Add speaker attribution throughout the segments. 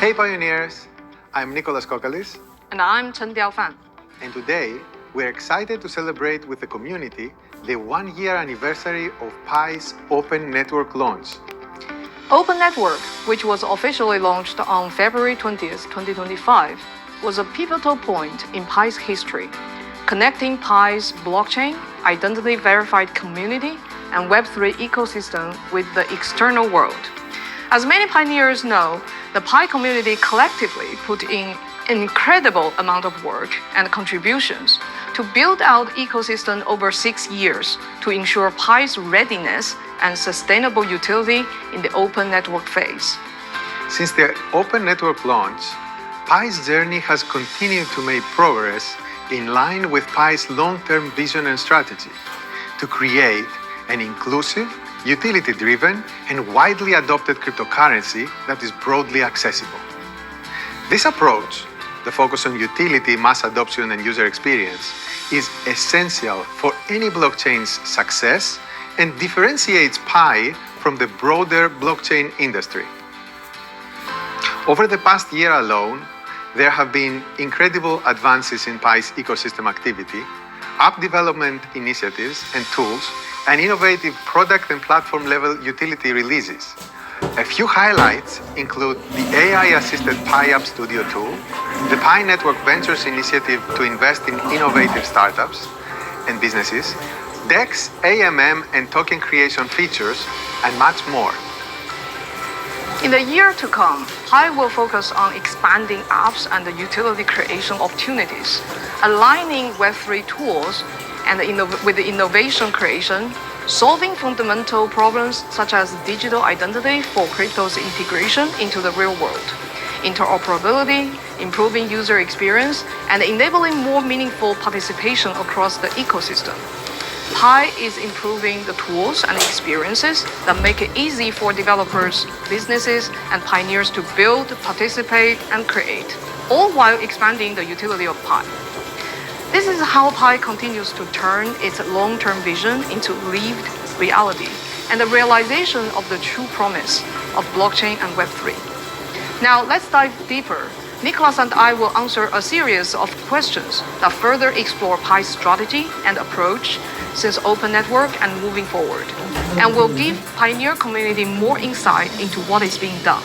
Speaker 1: Hey Pioneers, I'm Nicholas Kokalis,
Speaker 2: And I'm Chen Diaofan.
Speaker 1: and today we're excited to celebrate with the community the 1-year anniversary of Pi's Open Network launch.
Speaker 2: Open Network, which was officially launched on February 20th, 2025, was a pivotal point in Pi's history, connecting Pi's blockchain, identity-verified community, and Web3 ecosystem with the external world. As many pioneers know, the Pi community collectively put in an incredible amount of work and contributions to build out ecosystem over 6 years to ensure Pi's readiness and sustainable utility in the open network phase.
Speaker 1: Since the Open Network launch, Pi's journey has continued to make progress in line with Pi's long-term vision and strategy to create an inclusive, utility-driven, and widely adopted cryptocurrency that is broadly accessible. This approach, the focus on utility, mass adoption, and user experience, is essential for any blockchain's success and differentiates Pi from the broader blockchain industry. Over the past year alone, there have been incredible advances in Pi's ecosystem activity, app development initiatives and tools, and innovative product and platform level utility releases. A few highlights include the AI-assisted Pi App Studio tool, the Pi Network Ventures initiative to invest in innovative startups and businesses, DEX, AMM, and token creation features, and much more.
Speaker 2: In the year to come, Pi will focus on expanding apps and the utility creation opportunities, aligning Web3 tools and with the innovation creation, solving fundamental problems such as digital identity for crypto's integration into the real world, interoperability, improving user experience, and enabling more meaningful participation across the ecosystem. Pi is improving the tools and experiences that make it easy for developers, businesses, and pioneers to build, participate, and create, all while expanding the utility of Pi. This is how Pi continues to turn its long-term vision into lived reality and the realization of the true promise of blockchain and Web3. Now, let's dive deeper. Nicholas and I will answer a series of questions that further explore Pi's strategy and approach since Open Network and moving forward, and will give Pioneer community more insight into what is being done.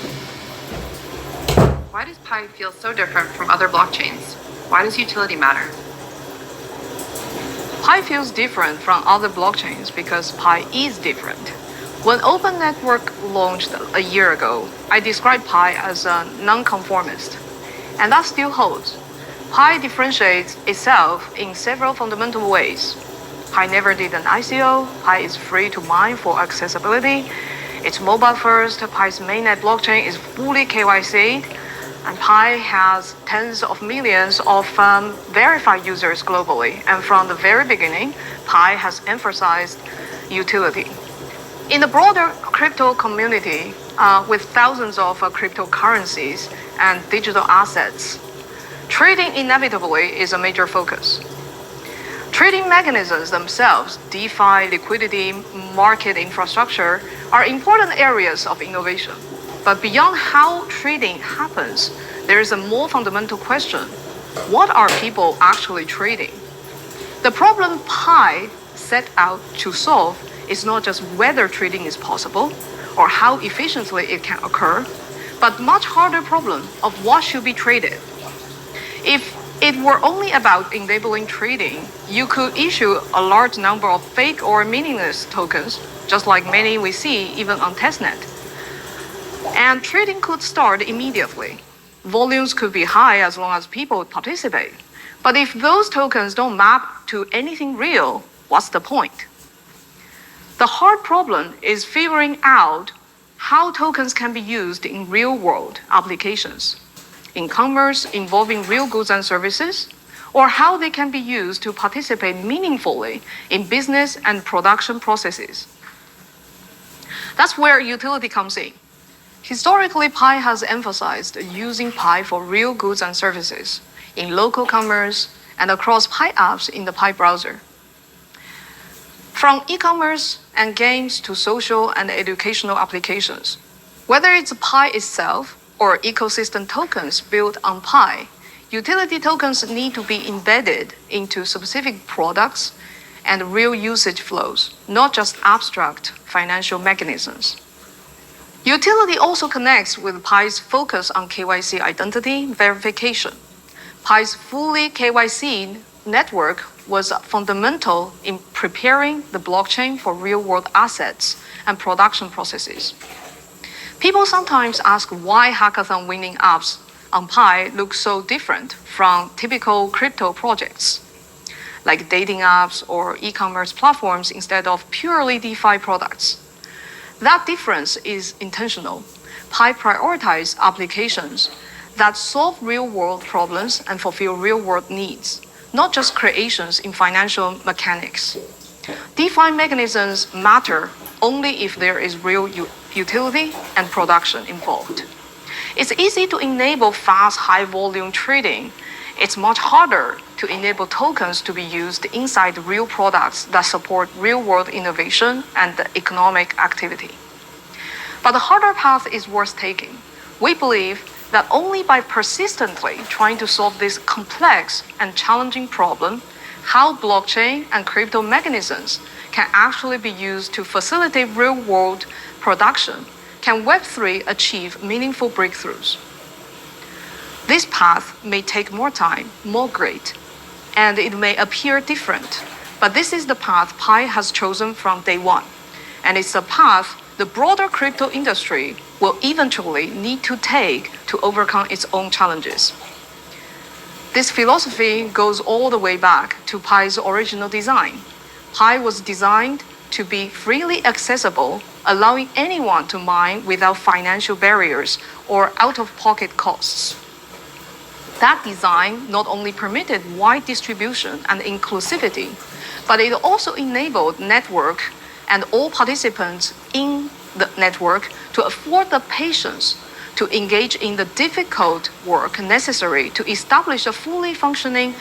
Speaker 3: Why does Pi feel so different from other blockchains? Why does utility matter?
Speaker 2: Pi feels different from other blockchains because Pi is different. When Open Network launched a year ago, I described Pi as a nonconformist, and that still holds. Pi differentiates itself in several fundamental ways. Pi never did an ICO, Pi is free to mine for accessibility, it's mobile first, Pi's mainnet blockchain is fully KYC'd, and Pi has tens of millions of verified users globally. And from the very beginning, Pi has emphasized utility. In the broader crypto community, with thousands of cryptocurrencies and digital assets, trading inevitably is a major focus. Trading mechanisms themselves, DeFi, liquidity, market infrastructure, are important areas of innovation. But beyond how trading happens, there is a more fundamental question. What are people actually trading? The problem Pi set out to solve is not just whether trading is possible or how efficiently it can occur, but much harder problem of what should be traded. If it were only about enabling trading, you could issue a large number of fake or meaningless tokens, just like many we see even on testnet. And trading could start immediately. Volumes could be high as long as people participate. But if those tokens don't map to anything real, what's the point? The hard problem is figuring out how tokens can be used in real-world applications, in commerce involving real goods and services, or how they can be used to participate meaningfully in business and production processes. That's where utility comes in. Historically, Pi has emphasized using Pi for real goods and services in local commerce and across Pi apps in the Pi browser. From e-commerce and games to social and educational applications, whether it's Pi itself or ecosystem tokens built on Pi, utility tokens need to be embedded into specific products and real usage flows, not just abstract financial mechanisms. Utility also connects with Pi's focus on KYC identity verification. Pi's fully KYC network was fundamental in preparing the blockchain for real-world assets and production processes. People sometimes ask why hackathon winning apps on Pi look so different from typical crypto projects, like dating apps or e-commerce platforms instead of purely DeFi products. That difference is intentional. Pi prioritizes applications that solve real-world problems and fulfill real-world needs, not just creations in financial mechanics. DeFi mechanisms matter only if there is real utility and production involved. It's easy to enable fast, high-volume trading. It's much harder to enable tokens to be used inside real products that support real-world innovation and economic activity. But the harder path is worth taking. We believe that only by persistently trying to solve this complex and challenging problem, how blockchain and crypto mechanisms can actually be used to facilitate real-world production, can Web3 achieve meaningful breakthroughs. This path may take more time, more grit, and it may appear different, but this is the path Pi has chosen from day one, and it's a path the broader crypto industry will eventually need to take to overcome its own challenges. This philosophy goes all the way back to Pi's original design. Pi was designed to be freely accessible, allowing anyone to mine without financial barriers or out-of-pocket costs. That design not only permitted wide distribution and inclusivity, but it also enabled network and all participants in the network to afford the patience to engage in the difficult work necessary to establish a fully functioning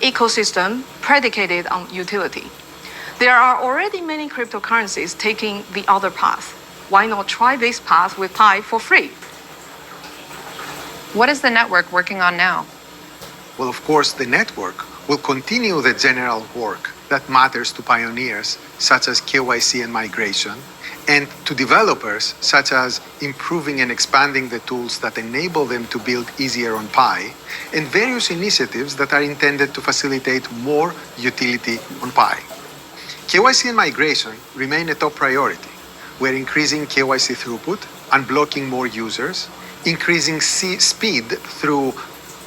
Speaker 2: ecosystem predicated on utility. There are already many cryptocurrencies taking the other path. Why not try this path with Pi for free?
Speaker 3: What is the network working on now?
Speaker 1: Well, of course, the network will continue the general work that matters to pioneers, such as KYC and migration, and to developers, such as improving and expanding the tools that enable them to build easier on Pi, and various initiatives that are intended to facilitate more utility on Pi. KYC and migration remain a top priority. We're increasing KYC throughput, unblocking more users, increasing speed through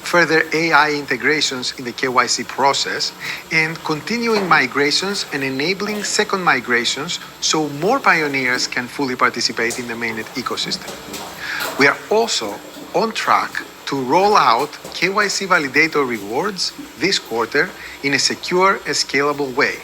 Speaker 1: further AI integrations in the KYC process, and continuing migrations and enabling second migrations so more pioneers can fully participate in the mainnet ecosystem. We are also on track to roll out KYC validator rewards this quarter in a secure and scalable way.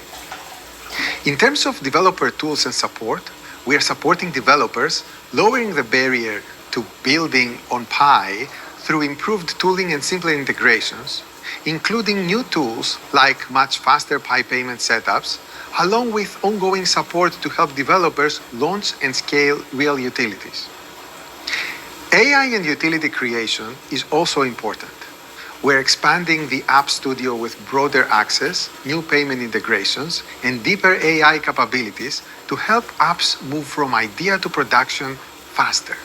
Speaker 1: In terms of developer tools and support, we are supporting developers, lowering the barrier to building on Pi through improved tooling and simpler integrations, including new tools like much faster Pi payment setups, along with ongoing support to help developers launch and scale real utilities. AI and utility creation is also important. We're expanding the App Studio with broader access, new payment integrations, and deeper AI capabilities to help apps move from idea to production faster.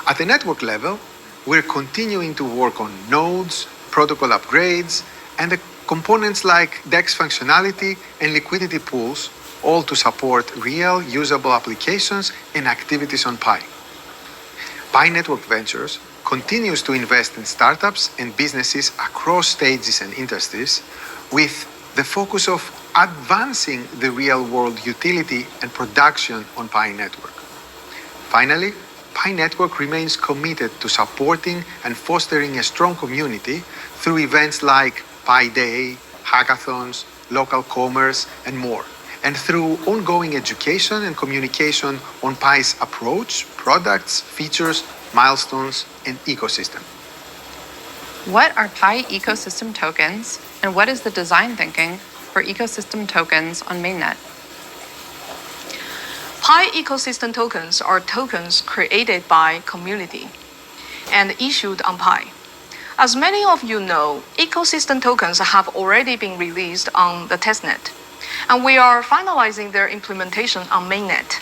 Speaker 1: At the network level, we're continuing to work on nodes, protocol upgrades, and the components like DEX functionality and liquidity pools, all to support real, usable applications and activities on Pi. Painetwork Ventures continues to invest in startups and businesses across stages and industries with the focus of advancing the real-world utility and production on Pi Network. Finally, Pi Network remains committed to supporting and fostering a strong community through events like Pi Day, hackathons, local commerce, and more, and through ongoing education and communication on Pi's approach, products, features, milestones, and ecosystem.
Speaker 3: What are Pi ecosystem tokens, and what is the design thinking for ecosystem tokens on mainnet?
Speaker 2: Pi ecosystem tokens are tokens created by community. and issued on Pi. As many of you know, ecosystem tokens have already been released on the testnet, and we are finalizing their implementation on mainnet.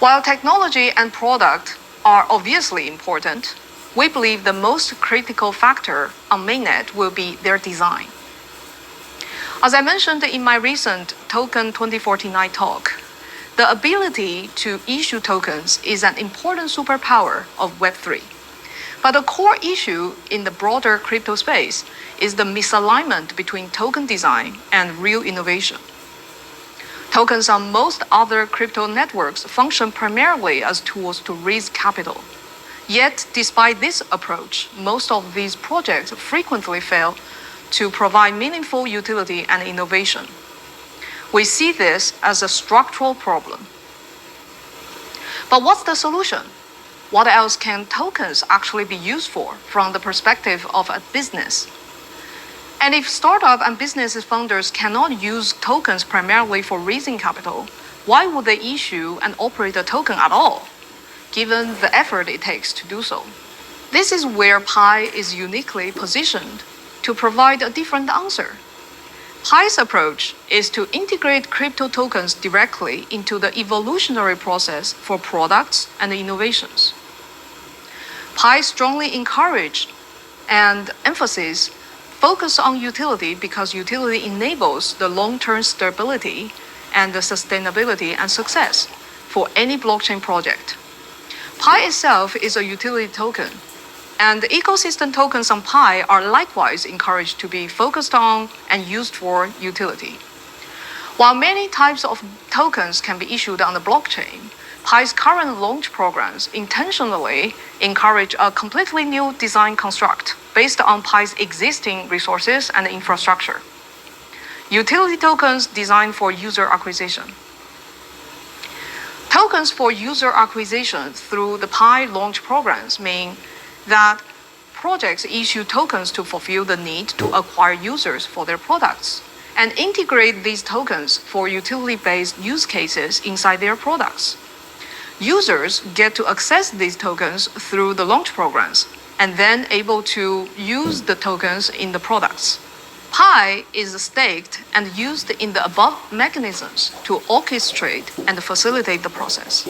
Speaker 2: While technology and product are obviously important, we believe the most critical factor on mainnet will be their design. As I mentioned in my recent Token 2049 talk, the ability to issue tokens is an important superpower of Web3. But the core issue in the broader crypto space is the misalignment between token design and real innovation. Tokens on most other crypto networks function primarily as tools to raise capital. Yet, despite this approach, most of these projects frequently fail to provide meaningful utility and innovation. We see this as a structural problem. But what's the solution? What else can tokens actually be used for from the perspective of a business? And if startup and business founders cannot use tokens primarily for raising capital, why would they issue and operate a token at all, given the effort it takes to do so? This is where Pi is uniquely positioned to provide a different answer. Pi's approach is to integrate crypto tokens directly into the evolutionary process for products and innovations. Pi strongly encourages and emphasizes focus on utility because utility enables the long-term stability and the sustainability and success for any blockchain project. Pi itself is a utility token, and ecosystem tokens on Pi are likewise encouraged to be focused on and used for utility. While many types of tokens can be issued on the blockchain, Pi's current launch programs intentionally encourage a completely new design construct based on Pi's existing resources and infrastructure. Utility tokens designed for user acquisition. Tokens for user acquisition through the Pi launch programs mean that projects issue tokens to fulfill the need to acquire users for their products and integrate these tokens for utility-based use cases inside their products. Users get to access these tokens through the launch programs and then able to use the tokens in the products. Pi is staked and used in the above mechanisms to orchestrate and facilitate the process.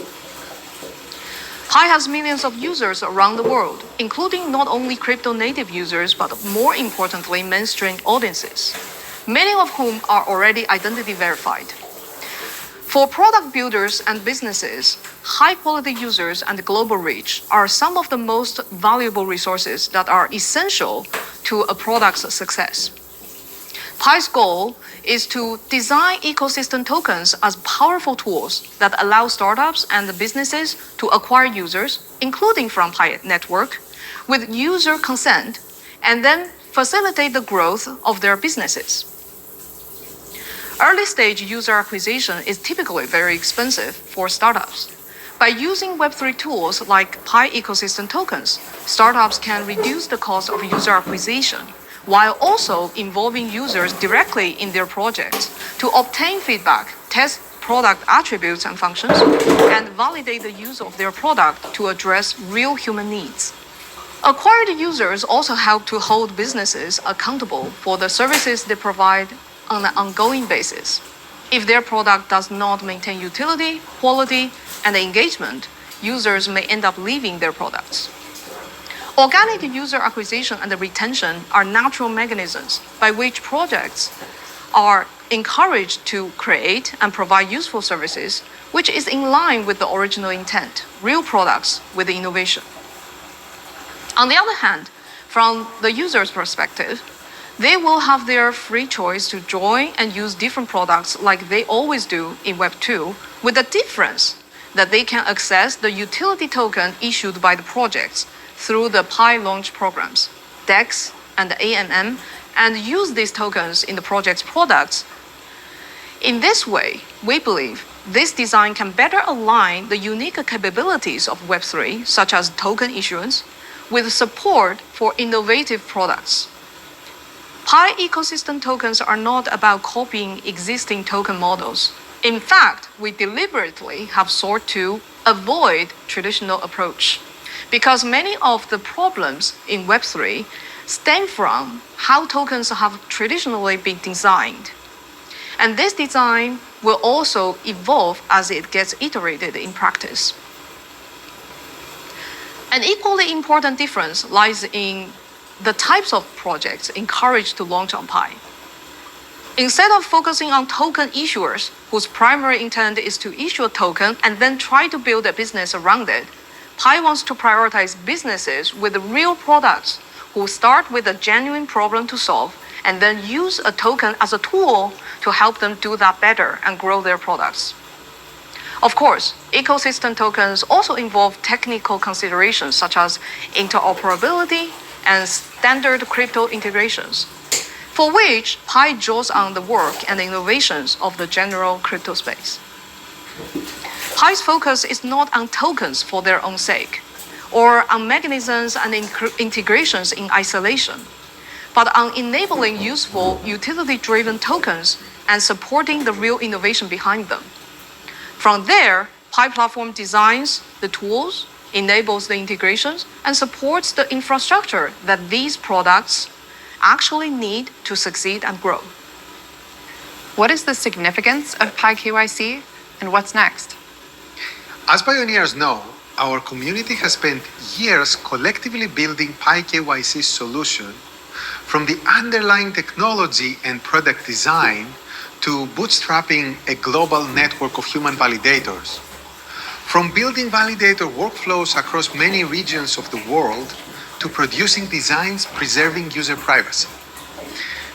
Speaker 2: Pi has millions of users around the world, including not only crypto-native users, but more importantly, mainstream audiences, many of whom are already identity verified. For product builders and businesses, high-quality users and global reach are some of the most valuable resources that are essential to a product's success. Pi's goal is to design ecosystem tokens as powerful tools that allow startups and businesses to acquire users, including from Painetwork, with user consent, and then facilitate the growth of their businesses. Early-stage user acquisition is typically very expensive for startups. By using Web3 tools like Pi ecosystem tokens, startups can reduce the cost of user acquisition while also involving users directly in their projects to obtain feedback, test product attributes and functions, and validate the use of their product to address real human needs. Acquired users also help to hold businesses accountable for the services they provide on an ongoing basis. If their product does not maintain utility, quality, and engagement, users may end up leaving their products. Organic user acquisition and retention are natural mechanisms by which projects are encouraged to create and provide useful services, which is in line with the original intent, real products with innovation. On the other hand, from the user's perspective, they will have their free choice to join and use different products like they always do in Web2, with the difference that they can access the utility token issued by the projects through the Pi launch programs, DEX and AMM, and use these tokens in the project's products. In this way, we believe this design can better align the unique capabilities of Web3, such as token issuance, with support for innovative products. Pi ecosystem tokens are not about copying existing token models. In fact, we deliberately have sought to avoid traditional approach, because many of the problems in Web3 stem from how tokens have traditionally been designed. And this design will also evolve as it gets iterated in practice. An equally important difference lies in the types of projects encouraged to launch on Pi. Instead of focusing on token issuers whose primary intent is to issue a token and then try to build a business around it, Pi wants to prioritize businesses with real products who start with a genuine problem to solve and then use a token as a tool to help them do that better and grow their products. Of course, ecosystem tokens also involve technical considerations such as interoperability and standard crypto integrations, for which Pi draws on the work and innovations of the general crypto space. Pi's focus is not on tokens for their own sake, or on mechanisms and integrations in isolation, but on enabling useful utility-driven tokens and supporting the real innovation behind them. From there, Pi platform designs the tools, enables the integrations, and supports the infrastructure that these products actually need to succeed and grow.
Speaker 3: What is the significance of Pi KYC and what's next?
Speaker 1: As pioneers know, our community has spent years collectively building Pi KYC solution from the underlying technology and product design to bootstrapping a global network of human validators. From building validator workflows across many regions of the world to producing designs preserving user privacy.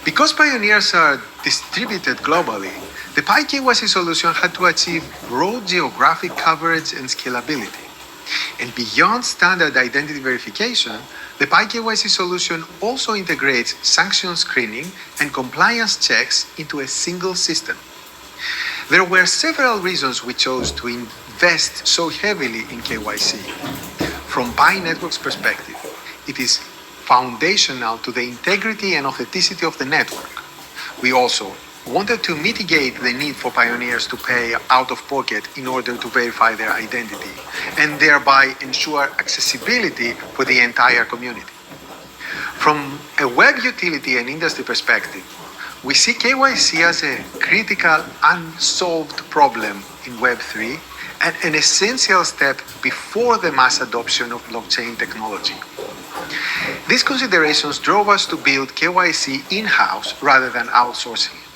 Speaker 1: Because pioneers are distributed globally, the Pi KYC solution had to achieve broad geographic coverage and scalability. And beyond standard identity verification, the Pi KYC solution also integrates sanction screening and compliance checks into a single system. There were several reasons we chose to invest so heavily in KYC. From Painetwork's perspective, it is foundational to the integrity and authenticity of the network. We also wanted to mitigate the need for pioneers to pay out of pocket in order to verify their identity and thereby ensure accessibility for the entire community. From a web utility and industry perspective, we see KYC as a critical unsolved problem in Web3 and an essential step before the mass adoption of blockchain technology. These considerations drove us to build KYC in-house rather than outsourcing it.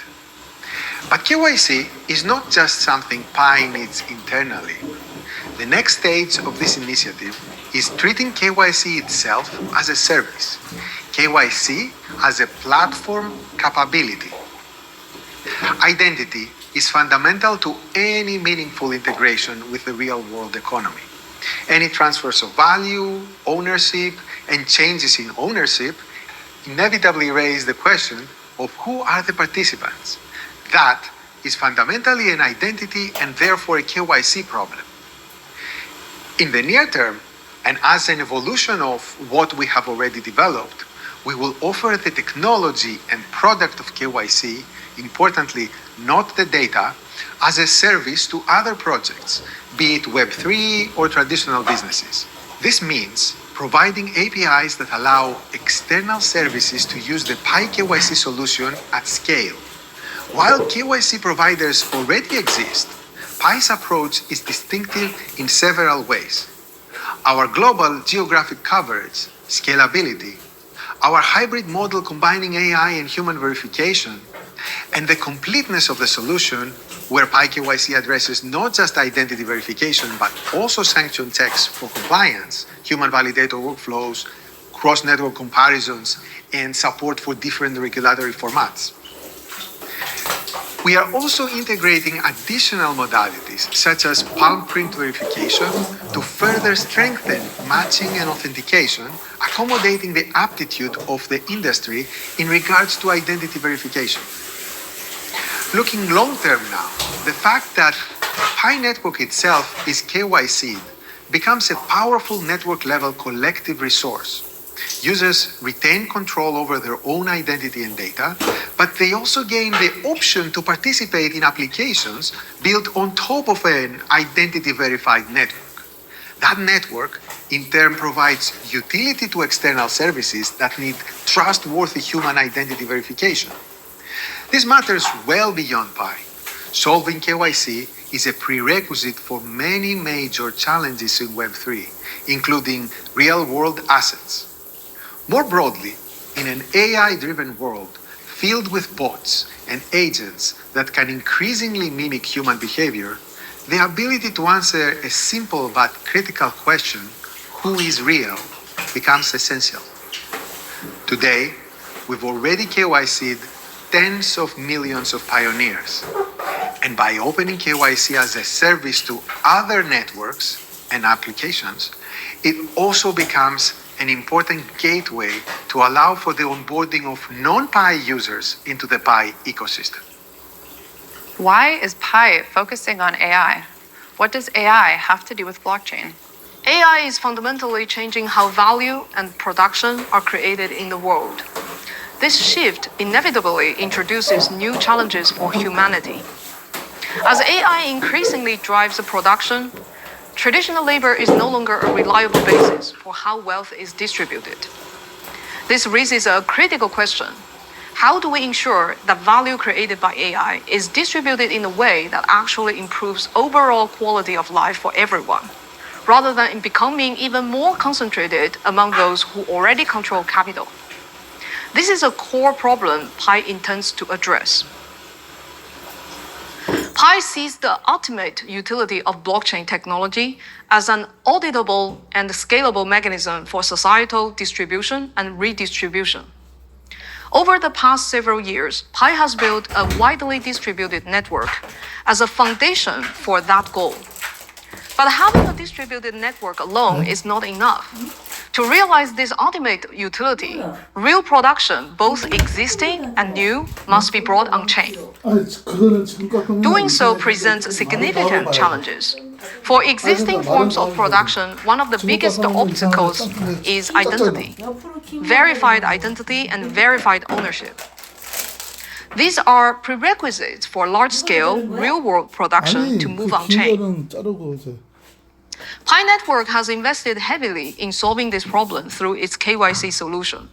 Speaker 1: But KYC is not just something Pi needs internally. The next stage of this initiative is treating KYC itself as a service. KYC as a platform capability. Identity is fundamental to any meaningful integration with the real-world economy. Any transfers of value, ownership, and changes in ownership inevitably raise the question of who are the participants. That is fundamentally an identity and therefore a KYC problem. In the near term, and as an evolution of what we have already developed, we will offer the technology and product of KYC, importantly, not the data, as a service to other projects, be it Web3 or traditional businesses. This means providing APIs that allow external services to use the Pi KYC solution at scale. While KYC providers already exist, Pi's approach is distinctive in several ways. Our global geographic coverage, scalability, our hybrid model combining AI and human verification, and the completeness of the solution where Pi KYC addresses not just identity verification but also sanction checks for compliance, human validator workflows, cross-network comparisons, and support for different regulatory formats. We are also integrating additional modalities such as palm print verification to further strengthen matching and authentication, accommodating the aptitude of the industry in regards to identity verification. Looking long-term now, the fact that Painetwork itself is KYC'd becomes a powerful network-level collective resource. Users retain control over their own identity and data, but they also gain the option to participate in applications built on top of an identity-verified network. That network, in turn, provides utility to external services that need trustworthy human identity verification. This matters well beyond Pi. Solving KYC is a prerequisite for many major challenges in Web3, including real-world assets. More broadly, in an AI-driven world filled with bots and agents that can increasingly mimic human behavior, the ability to answer a simple but critical question, who is real, becomes essential. Today, we've already KYC'd tens of millions of pioneers. And by opening KYC as a service to other networks and applications, it also becomes an important gateway to allow for the onboarding of non-Pi users into the Pi ecosystem.
Speaker 3: Why is Pi focusing on AI? What does AI have to do with blockchain?
Speaker 2: AI is fundamentally changing how value and production are created in the world. This shift inevitably introduces new challenges for humanity. As AI increasingly drives the production, traditional labor is no longer a reliable basis for how wealth is distributed. This raises a critical question. How do we ensure that value created by AI is distributed in a way that actually improves overall quality of life for everyone, rather than in becoming even more concentrated among those who already control capital? This is a core problem Pi intends to address. Pi sees the ultimate utility of blockchain technology as an auditable and scalable mechanism for societal distribution and redistribution. Over the past several years, Pi has built a widely distributed network as a foundation for that goal. But having a distributed network alone is not enough. To realize this ultimate utility, real production, both existing and new, must be brought on-chain. Doing so presents significant challenges. For existing forms of production, one of the biggest obstacles is identity, verified identity and verified ownership. These are prerequisites for large-scale, real-world production to move on-chain. Painetwork has invested heavily in solving this problem through its KYC solution,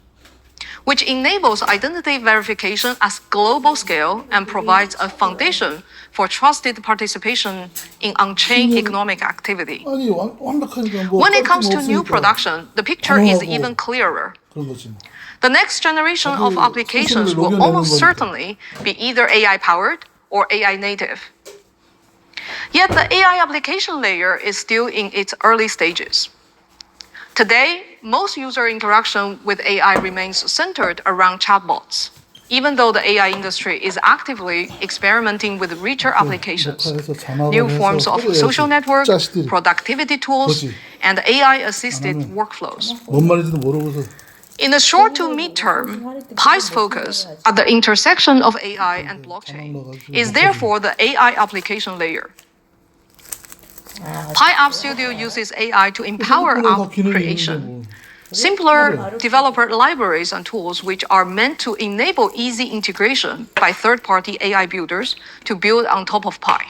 Speaker 2: which enables identity verification at global scale and provides a foundation for trusted participation in on-chain economic activity. When it comes to new production, the picture is even clearer. The next generation of applications will almost certainly be either AI-powered or AI-native. Yet the AI application layer is still in its early stages. Today, most user interaction with AI remains centered around chatbots, even though the AI industry is actively experimenting with richer applications, new forms of social network, productivity tools, and AI-assisted workflows. In the short to mid-term, Pi's focus at the intersection of AI and blockchain is therefore the AI application layer. Pi App Studio uses AI to empower app creation. Simpler developer libraries and tools which are meant to enable easy integration by third-party AI builders to build on top of Pi.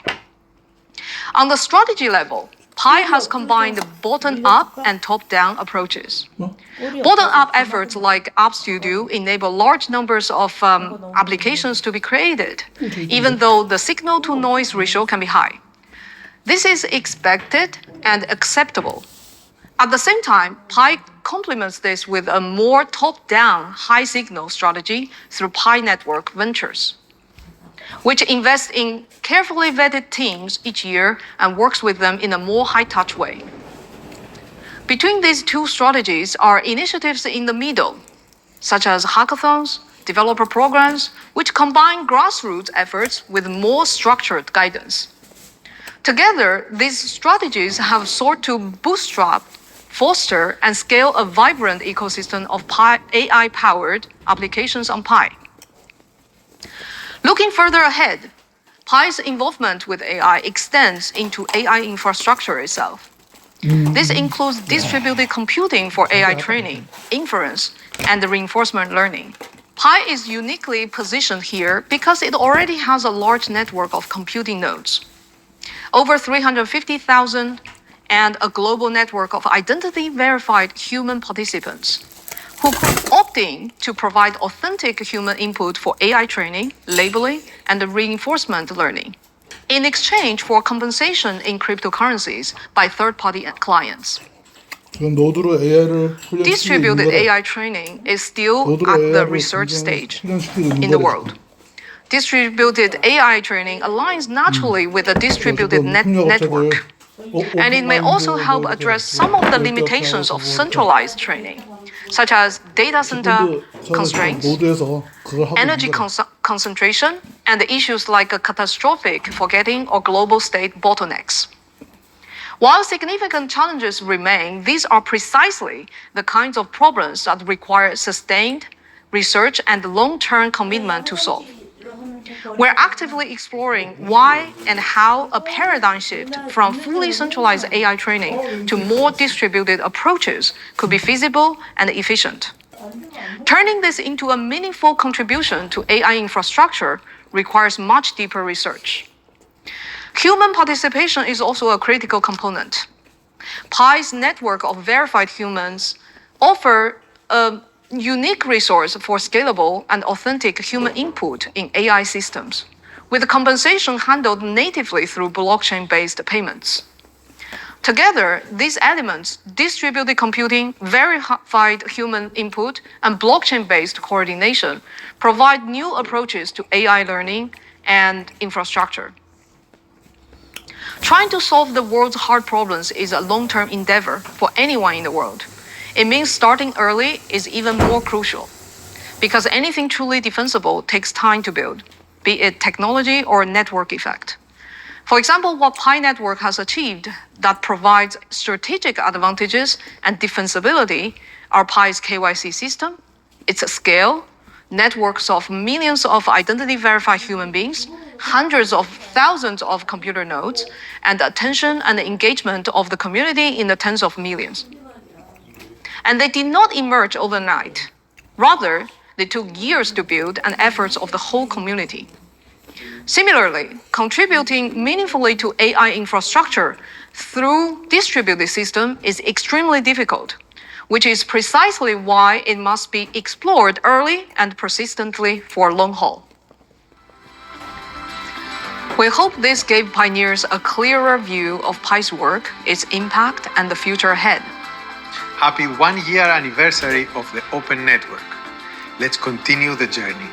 Speaker 2: On the strategy level, Pi has combined bottom-up and top-down approaches. Bottom-up efforts like App Studio enable large numbers of applications to be created, even though the signal-to-noise ratio can be high. This is expected and acceptable. At the same time, Pi complements this with a more top-down, high-signal strategy through Painetwork Ventures, which invests in carefully vetted teams each year and works with them in a more high-touch way. Between these two strategies are initiatives in the middle, such as hackathons, developer programs, which combine grassroots efforts with more structured guidance. Together, these strategies have sought to bootstrap, foster, and scale a vibrant ecosystem of AI-powered applications on Pi. Looking further ahead, Pi's involvement with AI extends into AI infrastructure itself. This includes distributed computing for AI training, inference, and reinforcement learning. Pi is uniquely positioned here because it already has a large network of computing nodes, over 350,000, and a global network of identity-verified human participants who could opt in to provide authentic human input for AI training, labeling, and reinforcement learning, in exchange for compensation in cryptocurrencies by third-party clients.
Speaker 4: 그럼 노드로 AI를 훈련시키고 있는
Speaker 2: Distributed
Speaker 4: 거래.
Speaker 2: AI training is still
Speaker 4: 노드로
Speaker 2: at the
Speaker 4: AI를
Speaker 2: research stage
Speaker 4: 훈련시키고 있는
Speaker 2: in the
Speaker 4: 거래.
Speaker 2: world. Distributed AI training aligns naturally with the distributed network, and it may also help address some of the limitations of centralized training, such as data center constraints,
Speaker 4: 노드에서 그걸 하고
Speaker 2: energy
Speaker 4: 있는 거래.
Speaker 2: concentration, and issues like a catastrophic forgetting or global state bottlenecks. While significant challenges remain, these are precisely the kinds of problems that require sustained research and long-term commitment to solve. We're actively exploring why and how a paradigm shift from fully centralized AI training to more distributed approaches could be feasible and efficient. Turning this into a meaningful contribution to AI infrastructure requires much deeper research. Human participation is also a critical component. Pi's network of verified humans offer a unique resource for scalable and authentic human input in AI systems, with compensation handled natively through blockchain-based payments. Together, these elements, distributed computing, verified human input, and blockchain-based coordination, provide new approaches to AI learning and infrastructure. Trying to solve the world's hard problems is a long-term endeavor for anyone in the world. It means starting early is even more crucial, because anything truly defensible takes time to build, be it technology or network effect. For example, what Pi Network has achieved that provides strategic advantages and defensibility are Pi's KYC system, its scale, networks of millions of identity-verified human beings, hundreds of thousands of computer nodes, and the attention and the engagement of the community in the tens of millions. And they did not emerge overnight. Rather, they took years to build and efforts of the whole community. Similarly, contributing meaningfully to AI infrastructure through distributed system is extremely difficult, which is precisely why it must be explored early and persistently for long haul. We hope this gave pioneers a clearer view of Pi's work, its impact, and the future ahead.
Speaker 1: Happy 1-year anniversary of the Open Network. Let's continue the journey.